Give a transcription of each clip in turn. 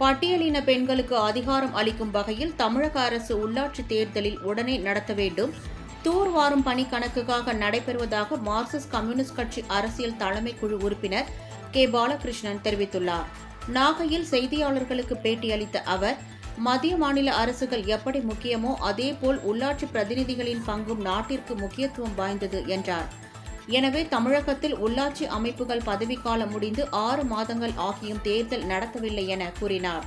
பட்டியலின பெண்களுக்கு அதிகாரம் அளிக்கும் வகையில் தமிழக அரசு உள்ளாட்சி தேர்தலில் உடனே நடத்த வேண்டும். தூர்வாரும் பணி கணக்குக்காக நடைபெறுவதாக மார்க்சிஸ்ட் கம்யூனிஸ்ட் கட்சி அரசியல் தலைமை குழு உறுப்பினர் கே. பாலகிருஷ்ணன் தெரிவித்துள்ளார். நாகையில் செய்தியாளர்களுக்கு பேட்டியளித்த அவர், மத்திய மாநில அரசுகள் எப்படி முக்கியமோ அதேபோல் உள்ளாட்சி பிரதிநிதிகளின் பங்கும் நாட்டிற்கு முக்கியத்துவம் வாய்ந்தது என்றார். எனவே தமிழகத்தில் உள்ளாட்சி அமைப்புகள் பதவிக்காலம் முடிந்து 6 மாதங்கள் ஆகியும் தேர்தல் நடத்தவில்லை என கூறினார்.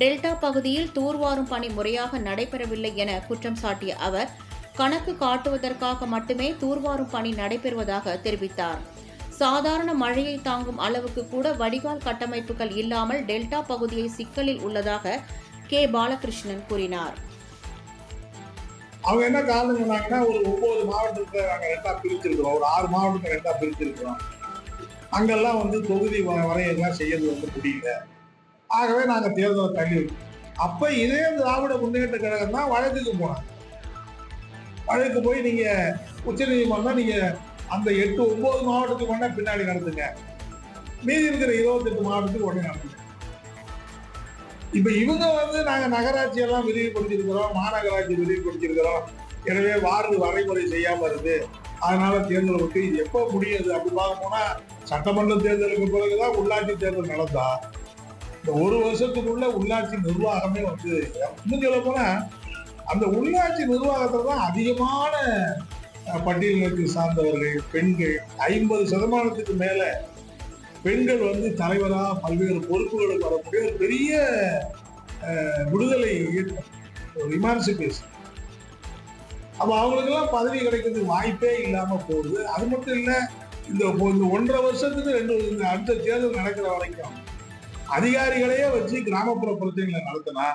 டெல்டா பகுதியில் தூர்வாரும் பணி முறையாக நடைபெறவில்லை என குற்றம் சாட்டிய அவர், கணக்கு காட்டுவதற்காக மட்டுமே தூர்வாரும் பணி நடைபெறுவதாக தெரிவித்தார். சாதாரண மழையை தாங்கும் அளவுக்கு கூட வடிகால் கட்டமைப்புகள் இல்லாமல் டெல்டா பகுதியை சிக்கலில் உள்ளதாக கே. பாலகிருஷ்ணன் கூறினார். அவங்க என்ன காரணம் சொன்னாங்கன்னா, ஒரு 9 மாவட்டத்தை நாங்கள் 2ஆக பிரிச்சிருக்கிறோம், ஒரு 6 மாவட்டத்தை 2ஆக பிரிச்சிருக்கிறோம், அங்கெல்லாம் தொகுதி வரையெல்லாம் செய்யறது முடியல, ஆகவே நாங்கள் தேர்தலை தள்ளி வைக்கிறோம். அப்ப இதே திராவிட முன்னேற்ற கழகம் தான் வழக்குக்கு போனாங்க. வழக்கு போய் நீங்க உச்ச நீதிமன்றம் நீங்க அந்த 8, 9 மாவட்டத்துக்கு ஒன்னா பின்னாடி நடத்துங்க, மீதி இருக்கிற 28 மாவட்டத்துக்கு உடனே நடத்துங்க. இப்ப இவங்க நாங்க நகராட்சி எல்லாம் விரிவுபடுத்திருக்கிறோம், மாநகராட்சி விரிவுபடுத்திருக்கிறோம், எனவே வார்டு வரைமுறை செய்யாம இருக்கு, அதனால தேர்தல் விட்டு இது எப்ப முடியுது அப்படி பார்க்க போனா சட்டமன்ற தேர்தலுக்கு பிறகுதான் உள்ளாட்சி தேர்தல் நடந்தா இந்த 1 வருஷத்துக்குள்ள உள்ளாட்சி நிர்வாகமே இன்னும் சொல்ல போனா அந்த உள்ளாட்சி நிர்வாகத்துல தான் அதிகமான பட்டியலினத்தை சார்ந்தவர்கள் பெண்கள் 50% மேல பெண்கள் தலைவரா பல்வேறு பொறுப்புகளுக்கு வரக்கூடிய ஒரு பெரிய விடுதலை இயக்கம், ஒரு இமான்சிபேஷன். அப்ப அவங்களுக்கெல்லாம் பதவி கிடைக்கிறதுக்கு வாய்ப்பே இல்லாம போகுது. அது மட்டும் இல்ல, இந்த 1.5 வருஷத்துக்கு இந்த அடுத்த தேர்தல் நடக்கிற வரைக்கும் அதிகாரிகளையே வச்சு கிராமப்புற பிரச்சனைகளை நடத்தினா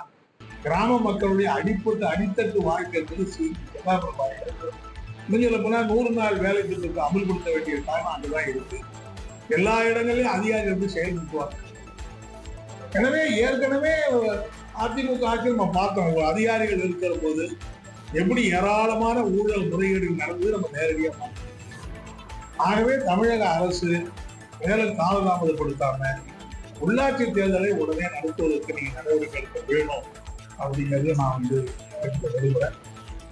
கிராம மக்களுடைய அடித்தட்டு வாழ்க்கை இன்னும் சொல்ல போனா 100 நாள் வேலை திட்டத்தை அமல்படுத்த வேண்டிய காரணம் அங்குதான் இருக்கு. எல்லா இடங்களிலும் அதிகாரிகள் செயல்படுத்துவாங்க. எனவே ஏற்கனவே அதிமுக ஆட்சி நம்ம பார்த்தோம், அதிகாரிகள் இருக்கிற போது எப்படி ஏராளமான ஊழல் முறைகேடுகள் நடந்து நம்ம நேரடியாக பார்த்தோம். ஆகவே தமிழக அரசு மேலும் காலதாமதப்படுத்தாம உள்ளாட்சி தேர்தலை உடனே நடத்துவதற்கு நீங்க நடவடிக்கை எடுக்க வேணும் அப்படிங்கிறது நான் விரும்புகிறேன்.